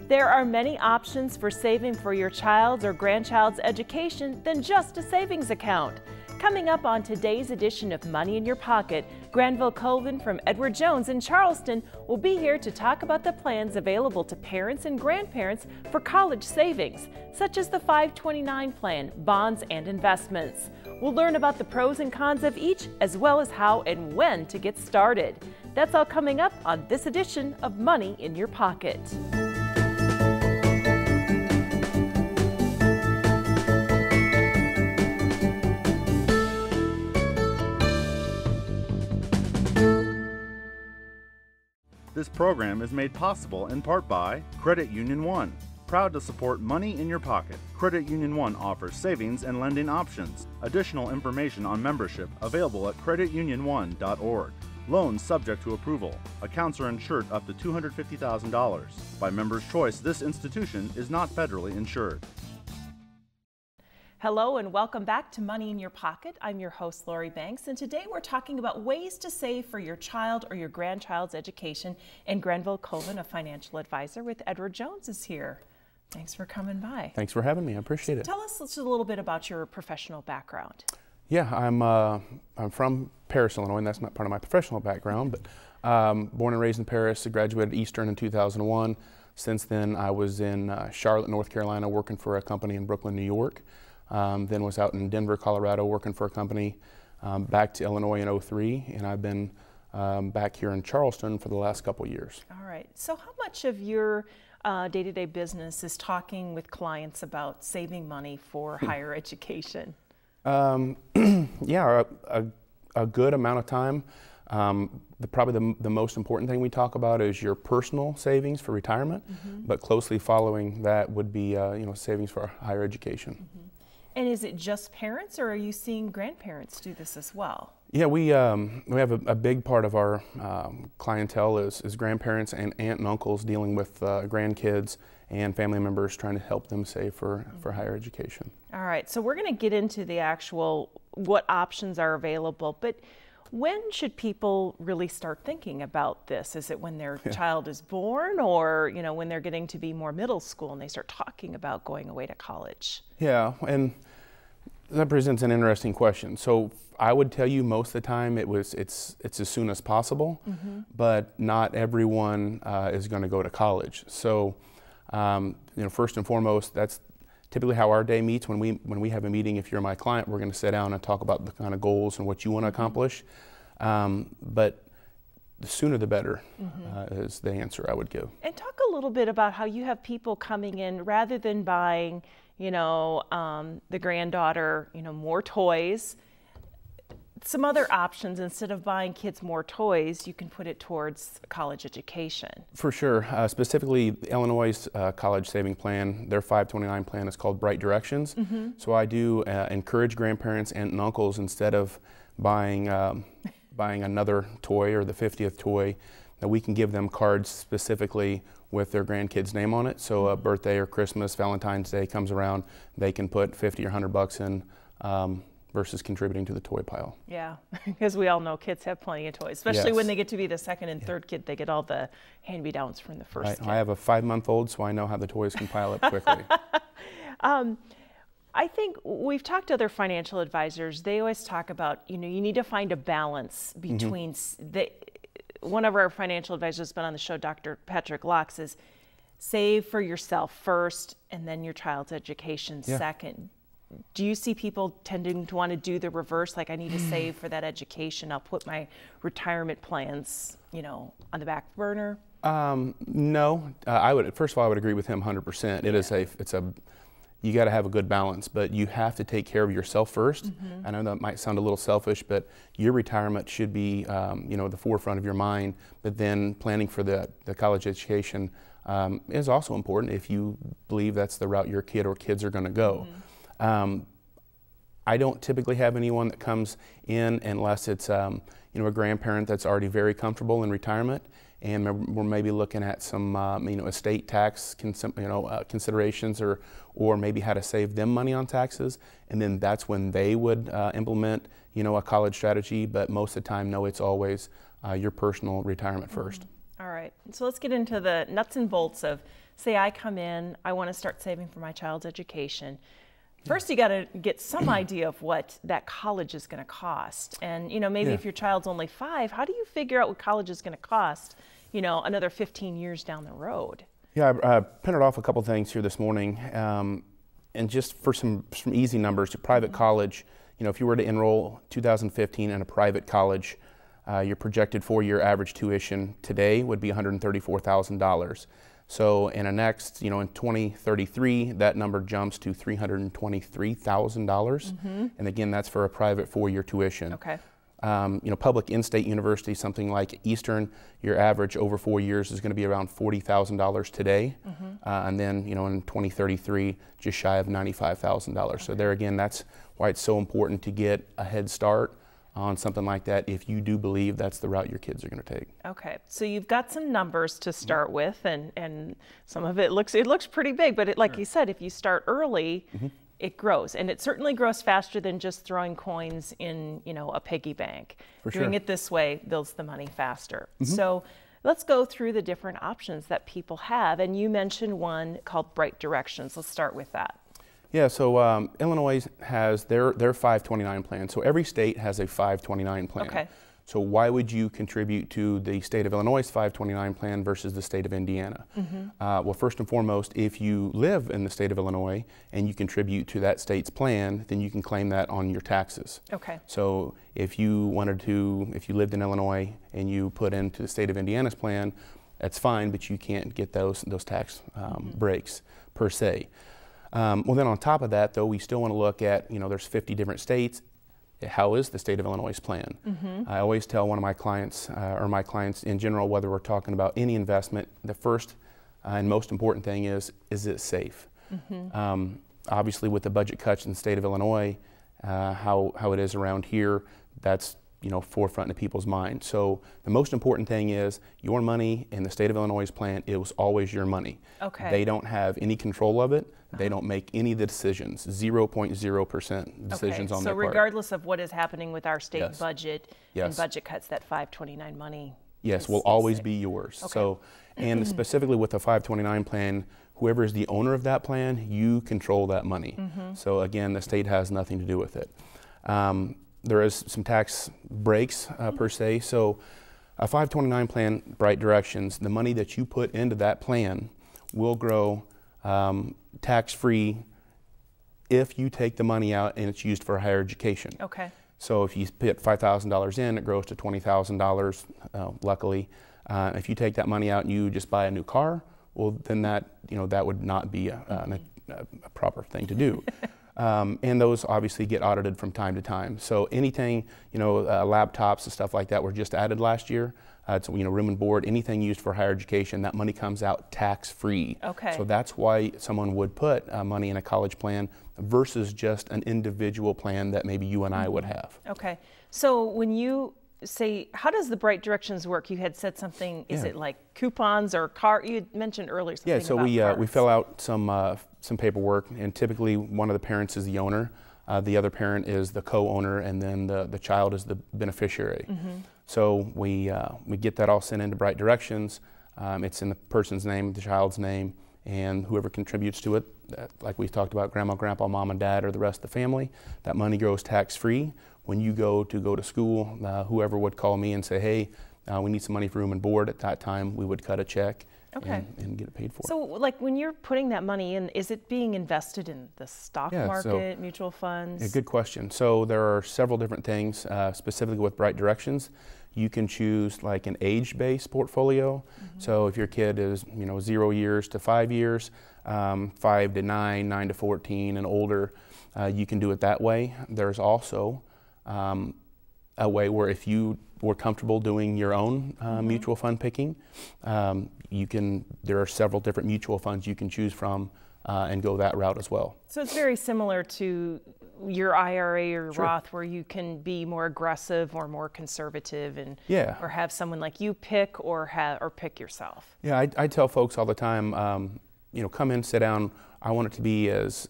There are many options for saving for your child's or grandchild's education than just a savings account. Coming up on today's edition of Money in Your Pocket, Granville Colvin from Edward Jones in Charleston will be here to talk about the plans available to parents and grandparents for college savings, such as the 529 plan, bonds, and investments. We'll learn about the pros and cons of each, as well as how and when to get started. That's all coming up on this edition of Money in Your Pocket. This program is made possible in part by Credit Union One, proud to support Money in Your Pocket. Credit Union One offers savings and lending options. Additional information on membership available at creditunionone.org. Loans subject to approval. Accounts are insured up to $250,000. By members' choice, this institution is not federally insured. Hello and welcome back to Money in Your Pocket. I'm your host, Lori Banks, and today we're talking about ways to save for your child or your grandchild's education. And Granville Colvin, a financial advisor with Edward Jones, is here. Thanks for coming by. Thanks for having me. I appreciate it. Tell us just a little bit about your professional background. Yeah, I'm from Paris, Illinois, and that's not part of my professional background, but born and raised in Paris. I graduated Eastern in 2001. Since then, I was in Charlotte, North Carolina, working for a company in Brooklyn, New York. Then was out in Denver, Colorado, working for a company, back to Illinois in 2003, and I've been back here in Charleston for the last couple years. All right. So how much of your day-to-day business is talking with clients about saving money for higher education? Yeah, a good amount of time. Probably the most important thing we talk about is your personal savings for retirement, but closely following that would be savings for higher education. And is it just parents, or are you seeing grandparents do this as well? Yeah, we have a big part of our clientele is grandparents and aunt and uncles dealing with grandkids and family members trying to help them save for higher education. All right, so we're going to get into the actual what options are available, but when should people really start thinking about this? Is it when their child is born, or when they're getting to be more middle school and they start talking about going away to college? Yeah, and that presents an interesting question. So I would tell you most of the time it's as soon as possible, but not everyone is going to go to college. So first and foremost, that's typically how our day meets. When we have a meeting, if you're my client, we're going to sit down and talk about the kind of goals and what you want to accomplish. But the sooner the better is the answer I would give. And talk a little bit about how you have people coming in rather than buying, the granddaughter, more toys. Some other options, instead of buying kids more toys, you can put it towards college education. For sure. Specifically, Illinois' college saving plan, their 529 plan is called Bright Directions. So I do encourage grandparents, aunt and uncles, instead of buying another toy or the 50th toy, that we can give them cards specifically with their grandkid's name on it. So a birthday or Christmas, Valentine's Day comes around, they can put 50 or 100 bucks in versus contributing to the toy pile. Yeah, because we all know kids have plenty of toys, especially when they get to be the second and third kid, they get all the hand-me-downs from the first kid. I have a 5-month-old, so I know how the toys can pile up quickly. I think we've talked to other financial advisors. They always talk about, you need to find a balance between one of our financial advisors has been on the show, Dr. Patrick Locke, says save for yourself first and then your child's education second. Do you see people tending to want to do the reverse, like I need to save for that education, I'll put my retirement plans, on the back burner? No, first of all, I would agree with him 100%. You got to have a good balance, but you have to take care of yourself first. I know that might sound a little selfish, but your retirement should be, the forefront of your mind. But then planning for the college education is also important if you believe that's the route your kid or kids are going to go. I don't typically have anyone that comes in unless it's a grandparent that's already very comfortable in retirement, and we're maybe looking at some estate tax considerations or maybe how to save them money on taxes, and then that's when they would implement a college strategy. But most of the time, no, it's always your personal retirement first. All right, so let's get into the nuts and bolts of say I come in, I want to start saving for my child's education. First, you got to get some idea of what that college is going to cost. And, maybe if your child's only 5, how do you figure out what college is going to cost, another 15 years down the road? Yeah, I printed off a couple things here this morning. And just for some easy numbers, private college, if you were to enroll 2015 in a private college, your projected 4-year average tuition today would be $134,000. So in in 2033, that number jumps to $323,000. And again, that's for a private 4-year tuition. Okay. Public in-state universities, something like Eastern, your average over 4 years is going to be around $40,000 today. And then, in 2033, just shy of $95,000. Okay. So there again, that's why it's so important to get a head start on something like that if you do believe that's the route your kids are going to take. Okay, so you've got some numbers to start with, and some of it looks pretty big, but like you said, if you start early, it grows, and it certainly grows faster than just throwing coins in a piggy bank. Doing it this way builds the money faster. So let's go through the different options that people have, and you mentioned one called Bright Directions. Let's start with that. Yeah, so Illinois has their 529 plan. So every state has a 529 plan. Okay. So why would you contribute to the state of Illinois' 529 plan versus the state of Indiana? Well, first and foremost, if you live in the state of Illinois and you contribute to that state's plan, then you can claim that on your taxes. Okay. So if you lived in Illinois and you put into the state of Indiana's plan, that's fine, but you can't get those tax breaks per se. Well, then on top of that, though, we still want to look at, there's 50 different states. How is the state of Illinois' plan? I always tell one of my clients, or my clients in general, whether we're talking about any investment, the first and most important thing is it safe? Obviously, with the budget cuts in the state of Illinois, how it is around here, that's forefront in people's minds. So the most important thing is your money in the state of Illinois' plan, it was always your money. Okay. They don't have any control of it. They don't make any of the decisions, 0.0% decisions on their part. So regardless of what is happening with our state budget and budget cuts, that 529 money will always be yours. Okay. So, and specifically with the 529 plan, whoever is the owner of that plan, you control that money. So again, the state has nothing to do with it. There is some tax breaks per se. So a 529 plan, Bright Directions, the money that you put into that plan will grow tax-free if you take the money out and it's used for higher education. Okay. So if you put $5,000 in, it grows to $20,000, luckily. If you take that money out and you just buy a new car, well, then that would not be a proper thing to do. And those obviously get audited from time to time. So anything, laptops and stuff like that were just added last year. It's room and board, anything used for higher education, that money comes out tax-free. Okay. So that's why someone would put money in a college plan versus just an individual plan that maybe you and I would have. Okay. So when you say, how does the Bright Directions work? You had said something, is it like coupons or you had mentioned earlier something about cards. Yeah, so we fill out some paperwork, and typically one of the parents is the owner, the other parent is the co-owner, and then the child is the beneficiary. So we get that all sent into Bright Directions. It's in the person's name, the child's name, and whoever contributes to it, like we talked about, grandma, grandpa, mom, and dad, or the rest of the family, that money goes tax-free. When you go to school, whoever would call me and say, hey, we need some money for room and board, at that time we would cut a check and get it paid for. So like when you're putting that money in, is it being invested in the stock market, mutual funds? Yeah, good question. So there are several different things, specifically with Bright Directions. You can choose like an age-based portfolio. So if your kid is 0 years to 5 years, 5 to 9, 9 to 14 and older, you can do it that way. There's also a way where if you were comfortable doing your own mutual fund picking, there are several different mutual funds you can choose from and go that route as well. So it's very similar to your IRA or Roth, where you can be more aggressive or more conservative, and or have someone like you pick or pick yourself. Yeah, I tell folks all the time, come in, sit down. I want it to be as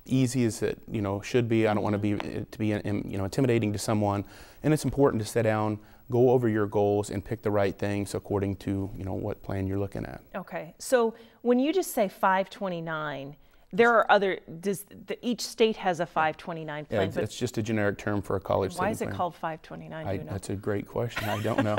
easy as it should be. I don't want to be intimidating to someone, and it's important to sit down, go over your goals, and pick the right things according to what plan you're looking at. Okay, so when you just say 529, there are other. Each state has a 529 plan? Yeah, it's just a generic term for a college savings plan. Why is it called 529? Do you know? That's a great question. I don't know.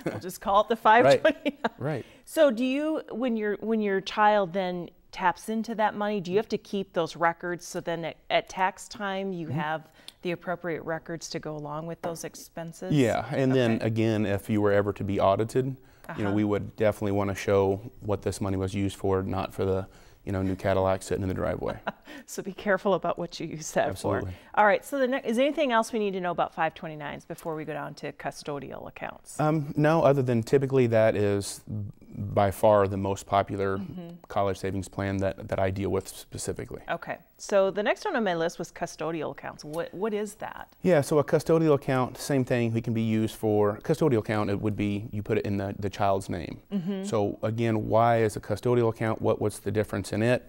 We'll just call it the 529. Right. So do you, when your child then taps into that money, do you have to keep those records so then at tax time you have the appropriate records to go along with those expenses? Yeah, and then again, if you were ever to be audited, we would definitely want to show what this money was used for, not for the new Cadillac sitting in the driveway. So be careful about what you use that Absolutely. for. All right, so is there anything else we need to know about 529s before we go down to custodial accounts? No, other than typically that is by far the most popular college savings plan that I deal with specifically. Okay, so the next one on my list was custodial accounts. What is that? Yeah, so a custodial account, same thing, it can be used for, custodial account, it would be, you put it in the child's name. So again, why is a custodial account, what's the difference in it?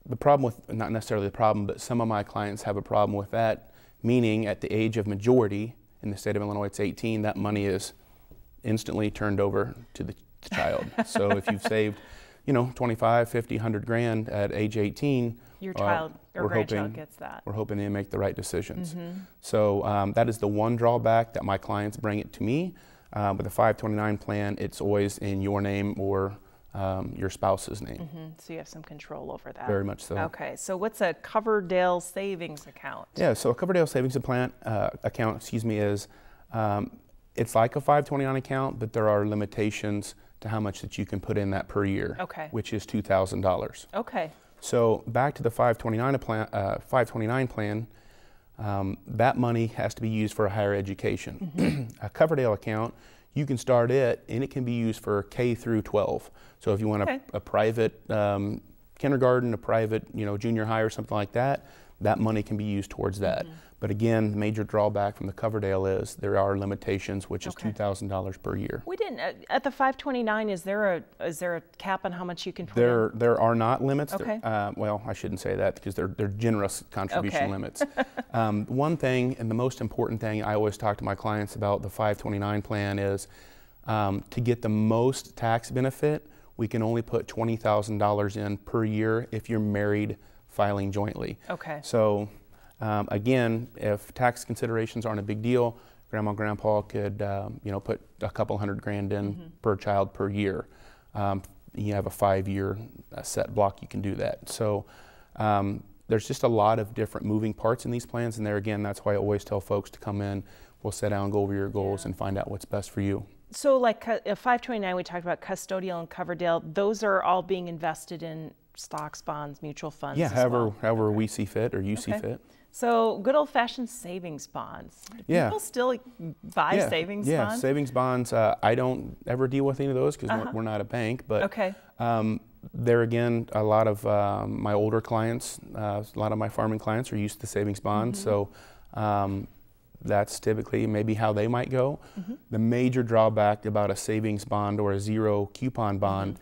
The problem with, not necessarily the problem, but some of my clients have a problem with that, meaning at the age of majority, in the state of Illinois it's 18, that money is instantly turned over to the child. So if you've saved, 25, 50, 100 grand at age 18, your child or grandchild gets that. We're hoping they make the right decisions. So that is the one drawback that my clients bring it to me. With the 529 plan, it's always in your name or your spouse's name. So you have some control over that. Very much so. Okay, so what's a Coverdale savings account? Yeah, so a Coverdale savings account, is it's like a 529 account, but there are limitations to how much that you can put in that per year, which is $2,000. Okay. So back to the 529 plan, that money has to be used for a higher education. A Coverdale account, you can start it, and it can be used for K through 12. So if you want a private kindergarten, a private junior high or something like that, that money can be used towards that. But again, the major drawback from the Coverdale is there are limitations, which is $2,000 per year. We didn't at the 529. Is there a cap on how much you can put in? There are not limits. Okay. Well, I shouldn't say that because they're generous contribution limits. One thing, and the most important thing I always talk to my clients about the 529 plan is to get the most tax benefit, we can only put $20,000 in per year if you're married filing jointly. Okay. So again, if tax considerations aren't a big deal, grandma and grandpa could put a couple $100 grand in per child per year. You have a 5-year set block, you can do that. So there's just a lot of different moving parts in these plans, and there again, that's why I always tell folks to come in, we'll sit down, go over your goals and find out what's best for you. So like 529, we talked about custodial and Coverdale, those are all being invested in stocks, bonds, mutual funds. Yeah, however we see fit or you see fit. So good old-fashioned savings bonds. Do people still buy savings bonds? Yeah, savings bonds. I don't ever deal with any of those because we're not a bank. But there again, a lot of my older clients, a lot of my farming clients are used to savings bonds. So that's typically maybe how they might go. The major drawback about a savings bond or a zero coupon bond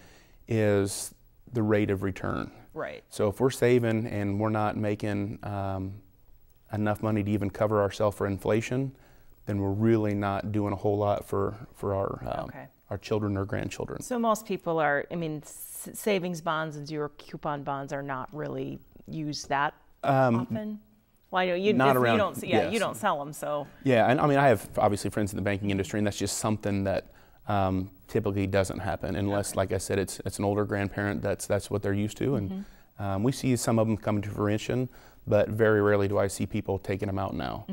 is the rate of return. Right. So if we're saving and we're not making enough money to even cover ourselves for inflation, then we're really not doing a whole lot for our children or grandchildren. So most people are, savings bonds and zero coupon bonds are not really used that often. Well, I know you don't sell them, so. Yeah, and I have obviously friends in the banking industry, and that's just something that typically doesn't happen unless, like I said, it's an older grandparent that's what they're used to, and we see some of them come to fruition, but very rarely do I see people taking them out now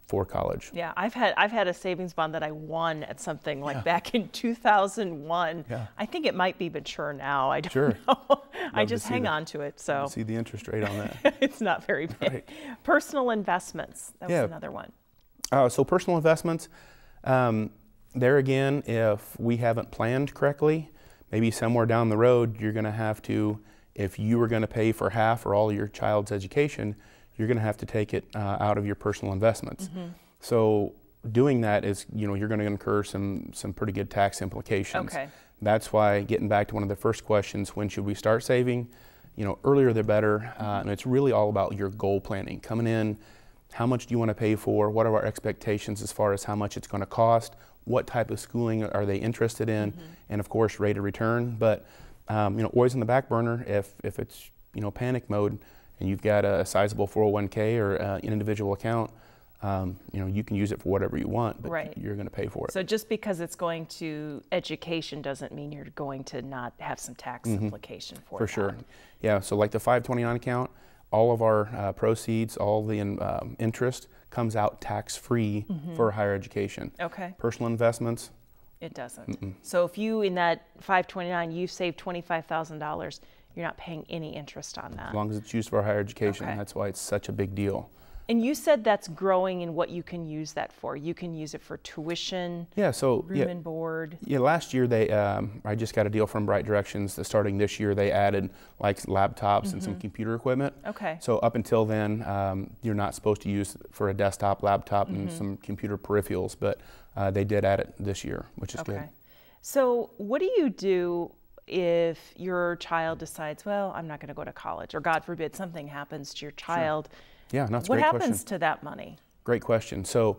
for college. Yeah, I've had a savings bond that I won at something like back in 2001. Yeah. I think it might be mature now. I don't know. I just hang on to it. So see the interest rate on that. It's not very big. Right. Personal investments. That was another one. So personal investments. There again, if we haven't planned correctly, maybe somewhere down the road, you're going to have to, if you were going to pay for half or all your child's education, you're going to have to take it out of your personal investments. So doing that is, you're going to incur some pretty good tax implications. Okay. That's why, getting back to one of the first questions, when should we start saving? earlier the better. And it's really all about your goal planning. Coming in, how much do you want to pay for? What are our expectations as far as how much it's going to cost? What type of schooling are they interested in? And of course, rate of return. But always in the back burner if it's panic mode and you've got a sizable 401k or an individual account. You can use it for whatever you want, but you're going to pay for it. So just because it's going to education doesn't mean you're going to not have some tax implication for that. For sure. Yeah, so like the 529 account, all of our proceeds, all the interest comes out tax-free for higher education. Okay. Personal investments? It doesn't. So if you, in that 529, you saved $25,000, you're not paying any interest on that. As long as it's used for higher education. That's why it's such a big deal. And you said that's growing in what you can use that for. You can use it for tuition, room and board. Yeah, last year I just got a deal from Bright Directions that starting this year they added like laptops and some computer equipment. Okay. So up until then, you're not supposed to use for a desktop, laptop, and some computer peripherals, but they did add it this year, which is good. So what do you do if your child decides, well, I'm not going to go to college, or God forbid something happens to your child? Yeah, that's a what great happens question. to that money? Great question. So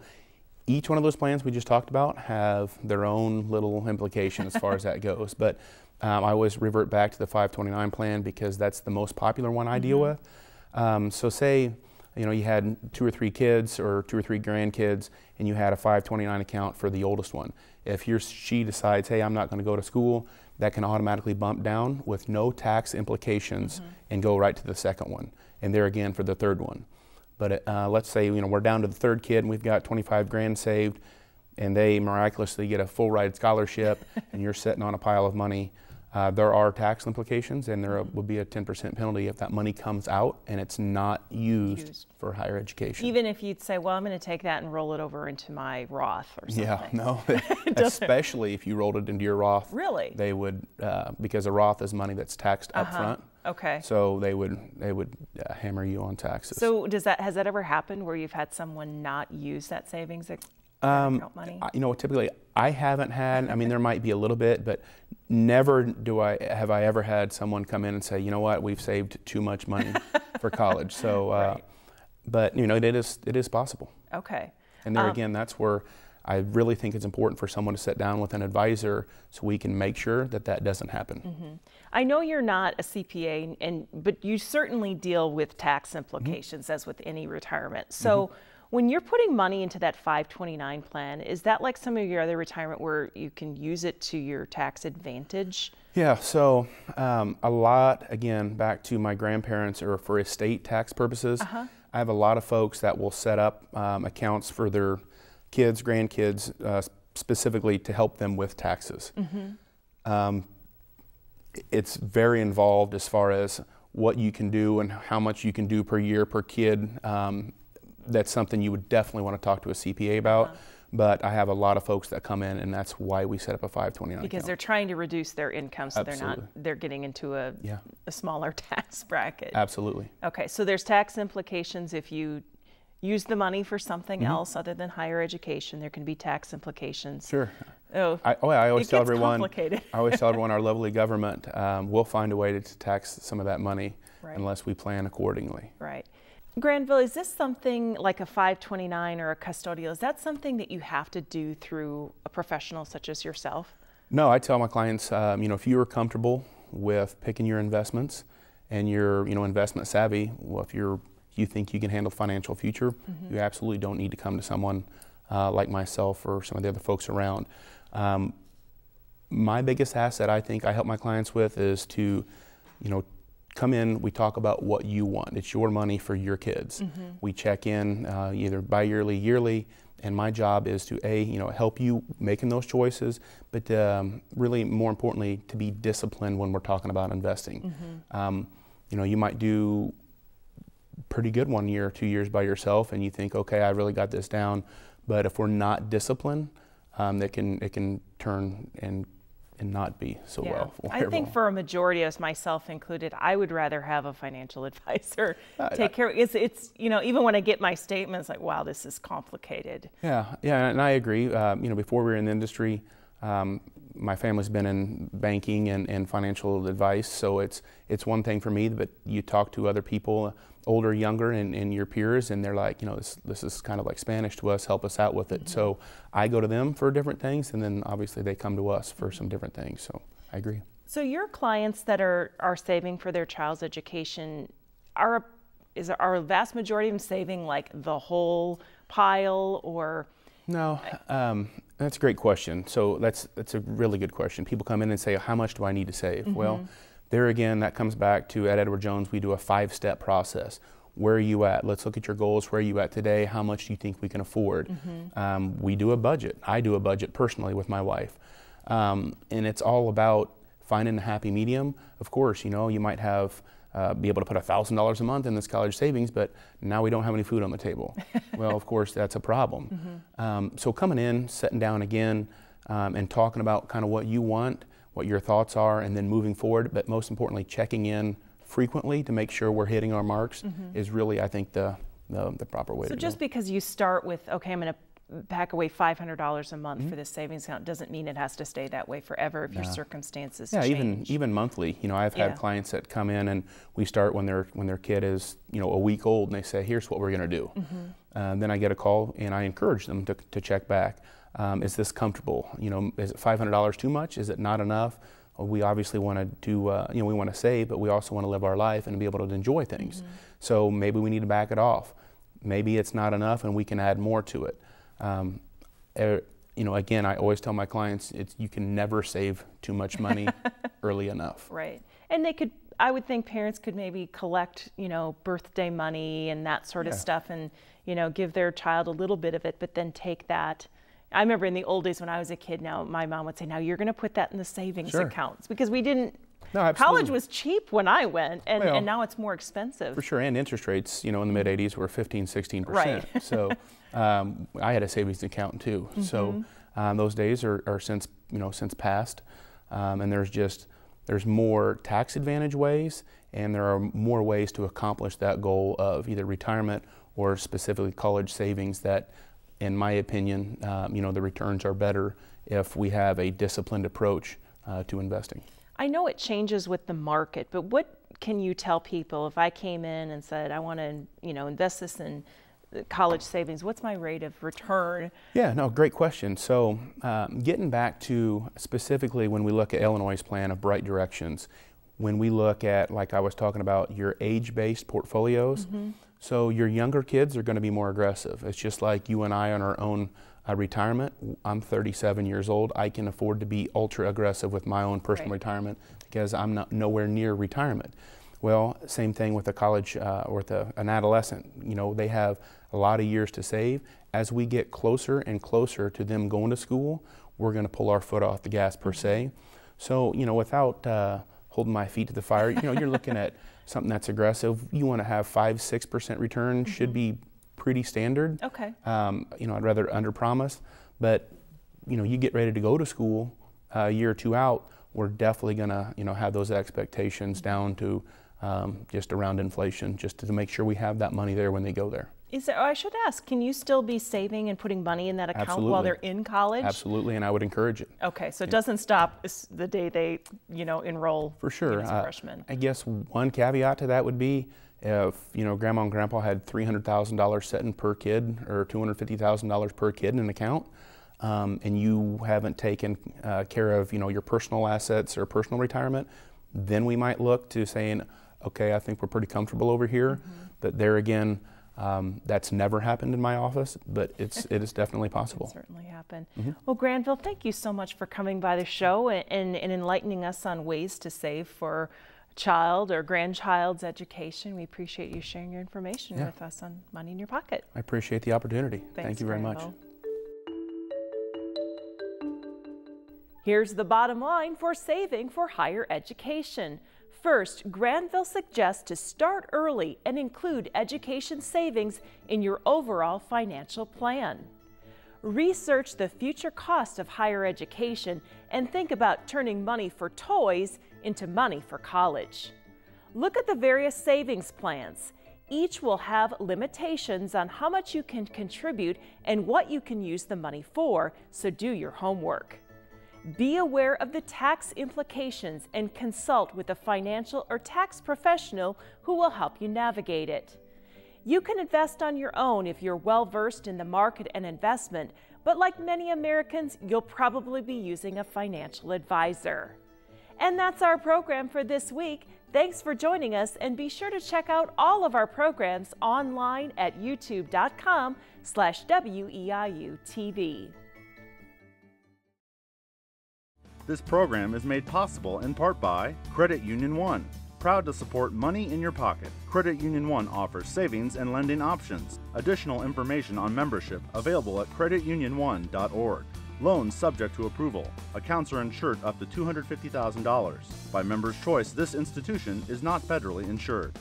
each one of those plans we just talked about have their own little implication as far as that goes. But I always revert back to the 529 plan because that's the most popular one I deal with. So say you had 2 or 3 kids or 2 or 3 grandkids and you had a 529 account for the oldest one. If she decides, hey, I'm not going to go to school, that can automatically bump down with no tax implications and go right to the second one. And there again for the third one. But let's say we're down to the third kid and we've got 25 grand saved, and they miraculously get a full ride scholarship, and you're sitting on a pile of money. There are tax implications, and there would be a 10% penalty if that money comes out and it's not used for higher education. Even if you'd say, well, I'm going to take that and roll it over into my Roth or something. Yeah, no, especially if you rolled it into your Roth. Really? They would, because a Roth is money that's taxed up front. Okay. So they would hammer you on taxes. So has that ever happened where you've had someone not use that savings account money? Typically I haven't had. I mean, there might be a little bit, but never have I ever had someone come in and say, you know what, we've saved too much money for college. So, but it is possible. Okay. And there again, that's where I really think it's important for someone to sit down with an advisor so we can make sure that doesn't happen. I know you're not a CPA, but you certainly deal with tax implications as with any retirement. So when you're putting money into that 529 plan, is that like some of your other retirement where you can use it to your tax advantage? Yeah, so a lot, again, back to my grandparents or for estate tax purposes, I have a lot of folks that will set up accounts for their kids, grandkids, specifically to help them with taxes. It's very involved as far as what you can do and how much you can do per year per kid. That's something you would definitely want to talk to a CPA about. But I have a lot of folks that come in, and that's why we set up a 529 because account. They're trying to reduce their income, so Absolutely. they're getting into a smaller tax bracket. Absolutely. Okay, so there's tax implications if you use the money for something else other than higher education. There can be tax implications. Sure. I always tell everyone. Complicated. I always tell everyone our lovely government will find a way to tax some of that money unless we plan accordingly. Right. Granville, is this something like a 529 or a custodial? Is that something that you have to do through a professional such as yourself? No, I tell my clients, if you are comfortable with picking your investments and you're, investment savvy, well, if you think you can handle financial future, you absolutely don't need to come to someone like myself or some of the other folks around. My biggest asset I think I help my clients with is to, come in, we talk about what you want. It's your money for your kids. We check in either bi-yearly, yearly, and my job is to help you making those choices, but really more importantly, to be disciplined when we're talking about investing. You might do pretty good 1 year, 2 years by yourself, and you think, okay, I really got this down. But if we're not disciplined, it can turn and not be so well. I think for a majority of us, myself included, I would rather have a financial advisor take care of it. It's even when I get my statements, like, wow, this is complicated. Yeah, and I agree. Before we were in the industry, my family's been in banking and financial advice, so it's one thing for me, but you talk to other people, older, younger, and your peers, and they're like, this is kind of like Spanish to us, help us out with it. So I go to them for different things, and then obviously they come to us for some different things, so I agree. So your clients that are saving for their child's education, are a vast majority of them saving like the whole pile, or? No, that's a great question. So that's a really good question. People come in and say, how much do I need to save? Well, there again, that comes back to at Edward Jones, we do a 5-step process. Where are you at? Let's look at your goals. Where are you at today? How much do you think we can afford? We do a budget. I do a budget personally with my wife. And it's all about finding a happy medium. Of course, you might have be able to put $1,000 a month in this college savings, but now we don't have any food on the table. Well, of course, that's a problem. So coming in, sitting down again, and talking about kind of what you want, what your thoughts are, and then moving forward, but most importantly, checking in frequently to make sure we're hitting our marks is really, I think, the proper way to do it. So just because you start with, okay, I'm going to pack away $500 a month for this savings account doesn't mean it has to stay that way forever if your circumstances change. even monthly. I've had clients that come in and we start when their kid is a week old, and they say, here's what we're going to do. Then I get a call and I encourage them to check back. Is this comfortable? Is it $500 too much? Is it not enough? Well, we obviously want to do, we want to save, but we also want to live our life and be able to enjoy things. So maybe we need to back it off. Maybe it's not enough and we can add more to it. Again, I always tell my clients, you can never save too much money early enough. Right. And I would think parents could maybe collect, birthday money and that sort of stuff, and, give their child a little bit of it, but then take that. I remember in the old days when I was a kid, now my mom would say, now you're going to put that in the savings accounts, because we didn't. No, college was cheap when I went, and now it's more expensive. For sure, and interest rates, in the mid-'80s were 15, 16%. Right. So I had a savings account too. So those days are since passed, and there's more tax advantage ways, and there are more ways to accomplish that goal of either retirement or specifically college savings that, in my opinion, the returns are better if we have a disciplined approach to investing. I know it changes with the market, but what can you tell people if I came in and said, I want to, invest this in college savings, what's my rate of return? Yeah, no, great question. So getting back to specifically when we look at Illinois' plan of Bright Directions, when we look at, like I was talking about, your age-based portfolios, so your younger kids are going to be more aggressive. It's just like you and I on our own retirement. I'm 37 years old. I can afford to be ultra aggressive with my own personal retirement because I'm nowhere near retirement. Well, same thing with a college or with an adolescent. They have a lot of years to save. As we get closer and closer to them going to school, we're going to pull our foot off the gas per se. So, without holding my feet to the fire, you're looking at something that's aggressive. You want to have 5-6% return, should be pretty standard. Okay. I'd rather under-promise, but you get ready to go to school a year or two out, we're definitely gonna have those expectations down to just around inflation, just to make sure we have that money there when they go there. I should ask, can you still be saving and putting money in that account while they're in college? Absolutely, and I would encourage it. Okay, so it doesn't stop the day they enroll. For sure. As a freshman. I guess one caveat to that would be, if grandma and grandpa had $300,000 sitting per kid or $250,000 per kid in an account, and you haven't taken care of your personal assets or personal retirement, then we might look to saying, okay, I think we're pretty comfortable over here. But there again, that's never happened in my office, but it is definitely possible. It certainly happened. Well, Granville, thank you so much for coming by the show and enlightening us on ways to save for child or grandchild's education. We appreciate you sharing your information with us on Money in Your Pocket. I appreciate the opportunity. Thank you very much. Here's the bottom line for saving for higher education. First, Granville suggests to start early and include education savings in your overall financial plan. Research the future cost of higher education and think about turning money for toys into money for college. Look at the various savings plans. Each will have limitations on how much you can contribute and what you can use the money for, so do your homework. Be aware of the tax implications and consult with a financial or tax professional who will help you navigate it. You can invest on your own if you're well versed in the market and investment, but like many Americans, you'll probably be using a financial advisor. And that's our program for this week. Thanks for joining us, and be sure to check out all of our programs online at youtube.com/WEIU-TV. This program is made possible in part by Credit Union One, proud to support money in your pocket. Credit Union One offers savings and lending options. Additional information on membership available at creditunion1.org. Loans subject to approval. Accounts are insured up to $250,000. By member's choice, this institution is not federally insured.